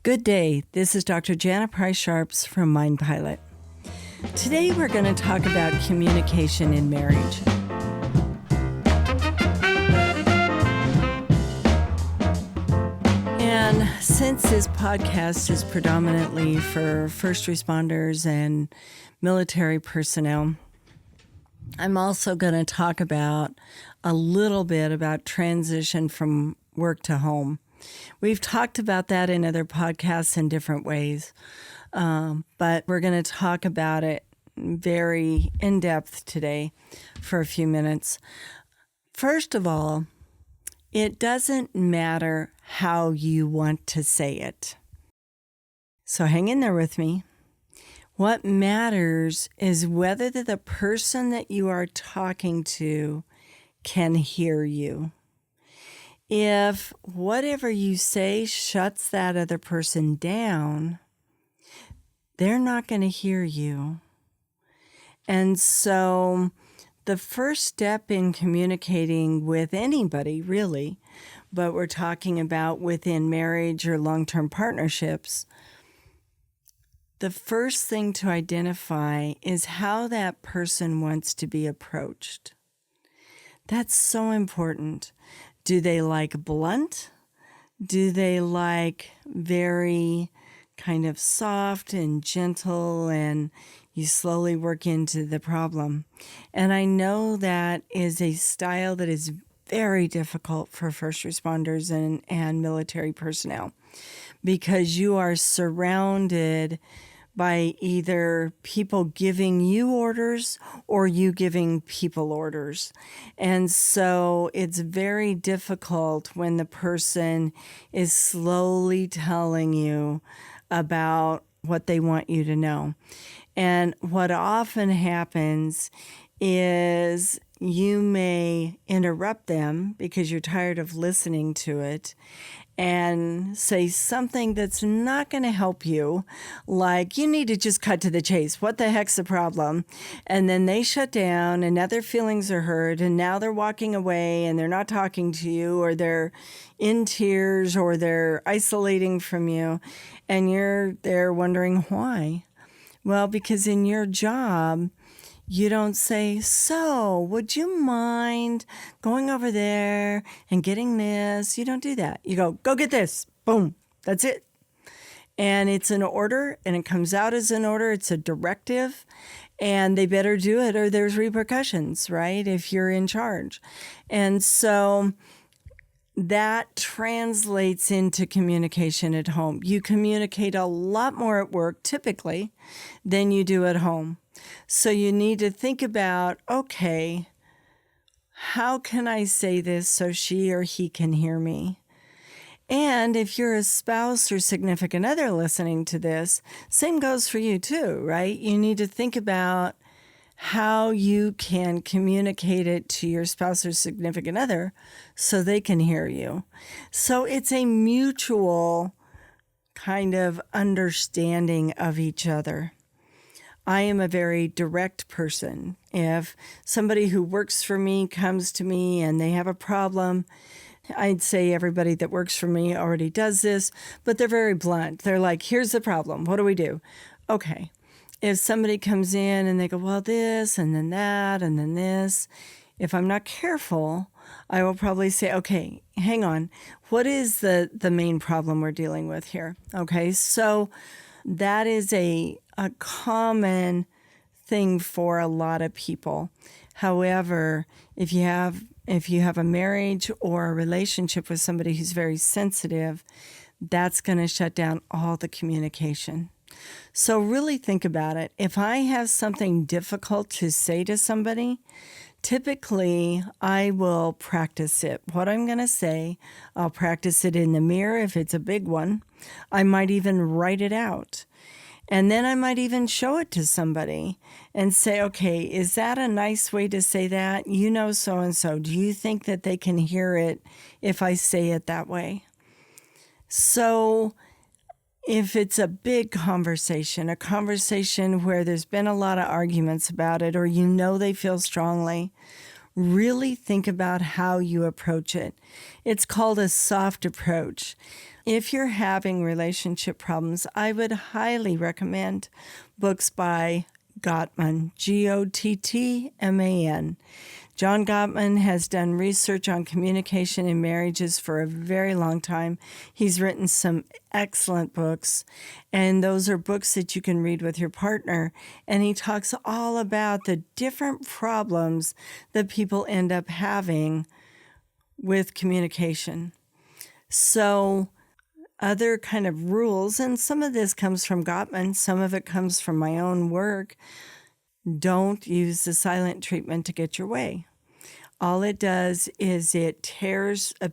Good day. This is Dr. Jana Price-Sharps from Mind Pilot. Today we're going to talk about communication in marriage. And since this podcast is predominantly for first responders and military personnel, I'm also going to talk about a little bit about transition from work to home. We've talked about that in other podcasts in different ways, but we're going to talk about it very in depth today for a few minutes. First of all, it doesn't matter how you want to say it. So hang in there with me. What matters is whether the person that you are talking to can hear you. If whatever you say shuts that other person down, they're not going to hear you. And so the first step in communicating with anybody, really, but we're talking about within marriage or long-term partnerships, the first thing to identify is how that person wants to be approached. That's so important. Do they like blunt? Do they like very kind of soft and gentle and you slowly work into the problem? And I know that is a style that is very difficult for first responders and military personnel because you are surrounded by either people giving you orders or you giving people orders. And so it's very difficult when the person is slowly telling you about what they want you to know. And what often happens is you may interrupt them because you're tired of listening to it and say something that's not going to help you, like, you need to just cut to the chase. What the heck's the problem? And then they shut down and now their feelings are hurt and now they're walking away and they're not talking to you or they're in tears or they're isolating from you and you're there wondering why. Well, because in your job, you don't say, so would you mind going over there and getting this? You don't do that. You go get this. Boom. That's it. And it's an order and it comes out as an order. It's a directive and they better do it or there's repercussions, right? If you're in charge. And so that translates into communication at home. You communicate a lot more at work typically than you do at home. So you need to think about, okay, how can I say this so she or he can hear me? And if you're a spouse or significant other listening to this, same goes for you too, right? You need to think about how you can communicate it to your spouse or significant other so they can hear you. So it's a mutual kind of understanding of each other. I am a very direct person. If somebody who works for me comes to me and they have a problem, I'd say everybody that works for me already does this, but they're very blunt. They're like, here's the problem. What do we do? Okay. If somebody comes in and they go, well, this and then that and then this, if I'm not careful, I will probably say, okay, hang on. What is the main problem we're dealing with here? Okay, so that is a common thing for a lot of people. However, if you have a marriage or a relationship with somebody who's very sensitive, that's going to shut down all the communication. So really think about it. If I have something difficult to say to somebody, typically I will practice it. What I'm going to say, I'll practice it in the mirror if it's a big one. I might even write it out. And then I might even show it to somebody and say, okay, is that a nice way to say that? You know, so-and-so. Do you think that they can hear it if I say it that way? So if it's a big conversation, a conversation where there's been a lot of arguments about it, or you know they feel strongly, really think about how you approach it. It's called a soft approach. If you're having relationship problems, I would highly recommend books by Gottman, Gottman. John Gottman has done research on communication in marriages for a very long time. He's written some excellent books, and those are books that you can read with your partner. And he talks all about the different problems that people end up having with communication. So other kind of rules, and some of this comes from Gottman, some of it comes from my own work. Don't use the silent treatment to get your way. All it does is it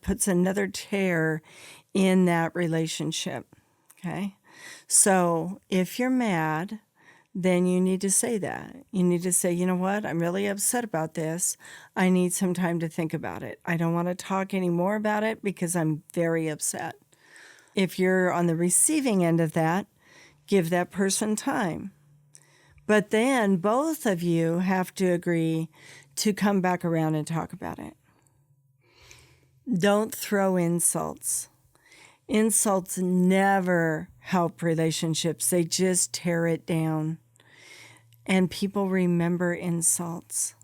puts another tear in that relationship, okay? So if you're mad, then you need to say that. You need to say, you know what, I'm really upset about this. I need some time to think about it. I don't want to talk any more about it because I'm very upset. If you're on the receiving end of that, give that person time. But then both of you have to agree to come back around and talk about it. Don't throw insults. Insults never help relationships. They just tear it down. And people remember insults.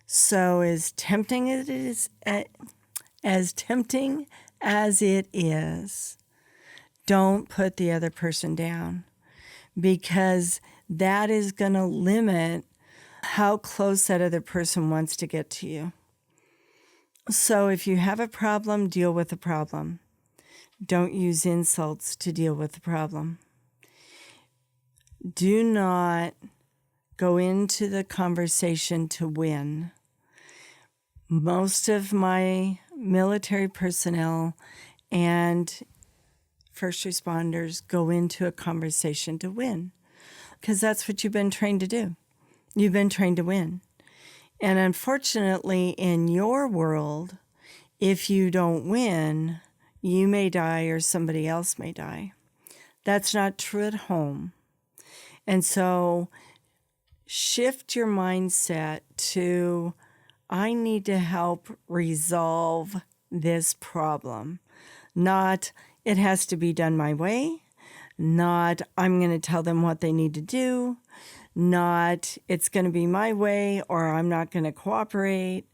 So as tempting as it is, don't put the other person down, because that is going to limit how close that other person wants to get to you. So if you have a problem, deal with the problem. Don't use insults to deal with the problem. Do not go into the conversation to win. Most of my military personnel and first responders go into a conversation to win, because that's what you've been trained to do. You've been trained to win. And unfortunately, in your world, if you don't win, you may die or somebody else may die. That's not true at home. And so shift your mindset to, I need to help resolve this problem. Not, it has to be done my way. Not, I'm going to tell them what they need to do. Not, it's going to be my way or I'm not going to cooperate.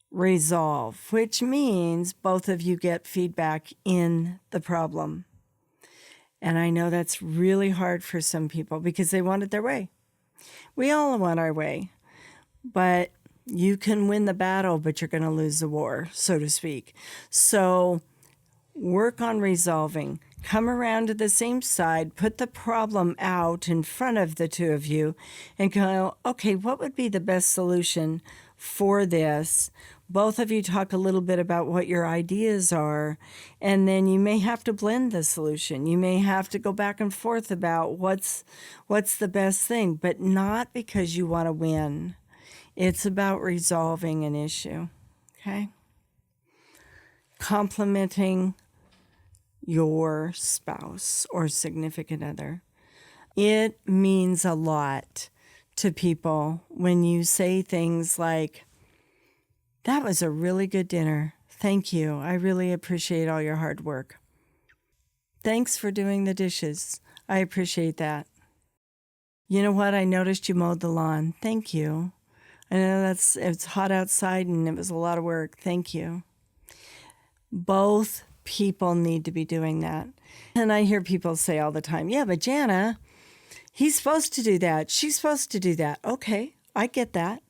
Resolve, which means both of you get feedback in the problem. And I know that's really hard for some people because they want it their way. We all want our way. But you can win the battle, but you're going to lose the war, so to speak. So work on resolving. Come around to the same side, put the problem out in front of the two of you and go, okay, what would be the best solution for this? Both of you talk a little bit about what your ideas are, and then you may have to blend the solution. You may have to go back and forth about what's the best thing, but not because you want to win. It's about resolving an issue, okay? Complimenting your spouse or significant other. It means a lot to people when you say things like, that was a really good dinner. Thank you. I really appreciate all your hard work. Thanks for doing the dishes. I appreciate that. You know what? I noticed you mowed the lawn. Thank you. I know it's hot outside and it was a lot of work. Thank you. Both people need to be doing that. And I hear people say all the time, yeah, but Jana, he's supposed to do that. She's supposed to do that. Okay, I get that.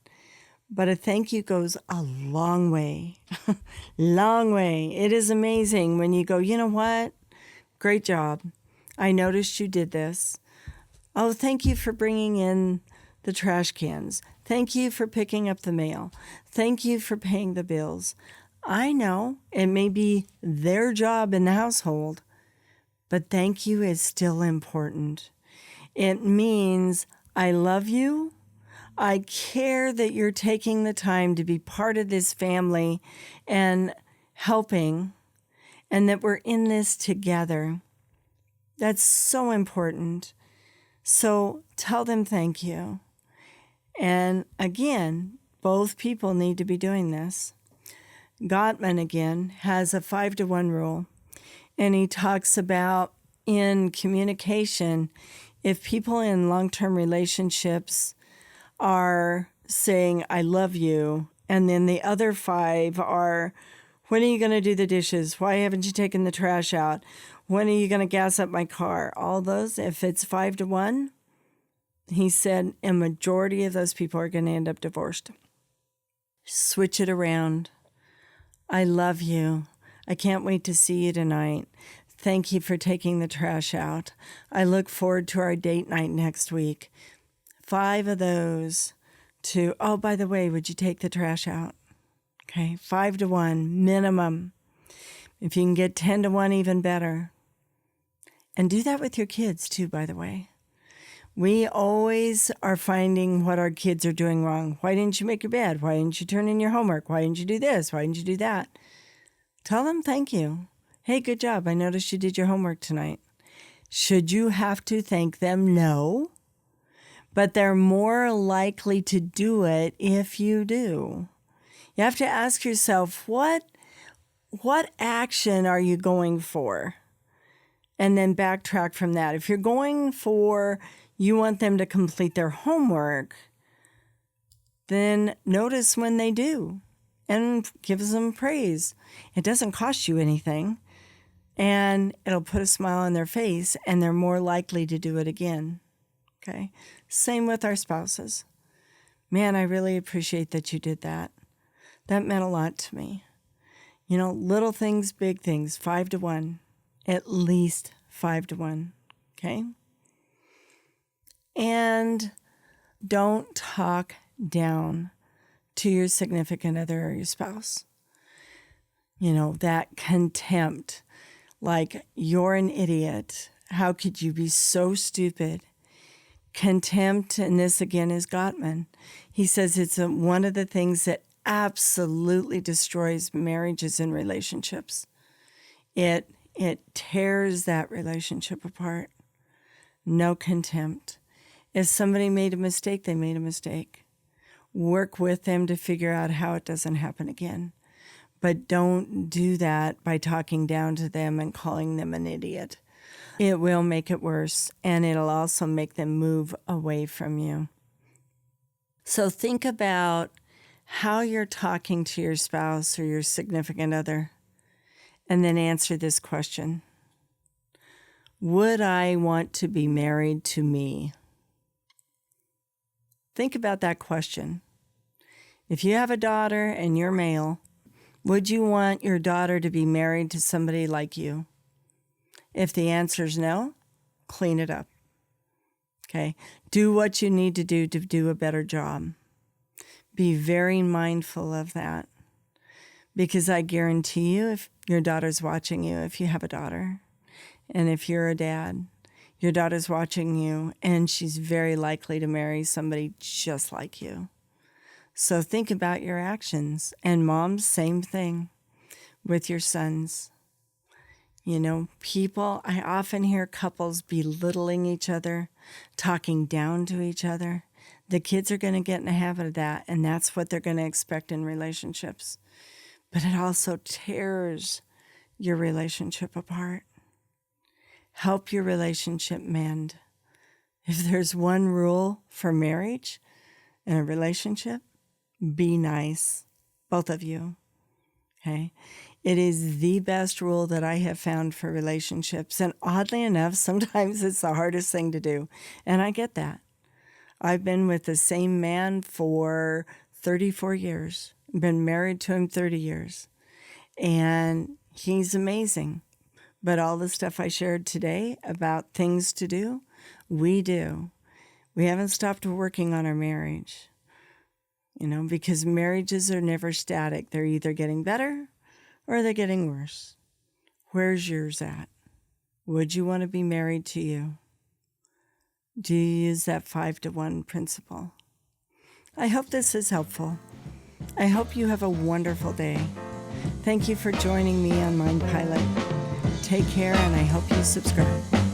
But a thank you goes a long way. Long way. It is amazing when you go, you know what? Great job. I noticed you did this. Oh, thank you for bringing in the trash cans. Thank you for picking up the mail. Thank you for paying the bills. I know it may be their job in the household, but thank you is still important. It means I love you. I care that you're taking the time to be part of this family and helping, and that we're in this together. That's so important. So tell them thank you. And again, Both people need to be doing this. Gottman, again, has a 5-to-1 rule, and he talks about in communication, if people in long-term relationships are saying, I love you, and then the other 5 are, when are you going to do the dishes? Why haven't you taken the trash out? When are you going to gas up my car? All those, if it's 5-to-1, he said a majority of those people are going to end up divorced. Switch it around. I love you. I can't wait to see you tonight. Thank you for taking the trash out. I look forward to our date night next week. 5 of those to, oh, by the way, would you take the trash out? Okay, 5-to-1 minimum. If you can get 10-to-1, even better. And do that with your kids too, by the way. We always are finding what our kids are doing wrong. Why didn't you make your bed? Why didn't you turn in your homework? Why didn't you do this? Why didn't you do that? Tell them thank you. Hey, good job. I noticed you did your homework tonight. Should you have to thank them? No. But they're more likely to do it if you do. You have to ask yourself, what action are you going for? And then backtrack from that. If you're going for, you want them to complete their homework, then notice when they do and give them praise. It doesn't cost you anything, and it'll put a smile on their face, and they're more likely to do it again. Okay? Same with our spouses. Man, I really appreciate that you did that. That meant a lot to me. You know, little things, big things, 5-to-1, at least 5-to-1. Okay? And don't talk down to your significant other or your spouse. You know, that contempt, like, you're an idiot. How could you be so stupid? Contempt, and this again is Gottman. He says it's one of the things that absolutely destroys marriages and relationships. It tears that relationship apart. No contempt. If somebody made a mistake, they made a mistake. Work with them to figure out how it doesn't happen again. But don't do that by talking down to them and calling them an idiot. It will make it worse, and it'll also make them move away from you. So think about how you're talking to your spouse or your significant other, and then answer this question. Would I want to be married to me? Think about that question. If you have a daughter and you're male, would you want your daughter to be married to somebody like you? If the answer is no, clean it up. Okay? Do what you need to do a better job. Be very mindful of that. Because I guarantee you, if your daughter's watching you, if you have a daughter, and if you're a dad, your daughter's watching you, and she's very likely to marry somebody just like you. So think about your actions. And moms, same thing with your sons. You know, people, I often hear couples belittling each other, talking down to each other. The kids are going to get in the habit of that, and that's what they're going to expect in relationships. But it also tears your relationship apart. Help your relationship mend. If there's one rule for marriage and a relationship, be nice, both of you. Okay? It is the best rule that I have found for relationships. And oddly enough, sometimes it's the hardest thing to do. And I get that. I've been with the same man for 34 years. Been married to him 30 years. And he's amazing. But all the stuff I shared today about things to do, we do. We haven't stopped working on our marriage. You know, because marriages are never static. They're either getting better or they're getting worse. Where's yours at? Would you want to be married to you? Do you use that 5-to-1 principle? I hope this is helpful. I hope you have a wonderful day. Thank you for joining me on Mind Pilot. Take care, and I hope you subscribe.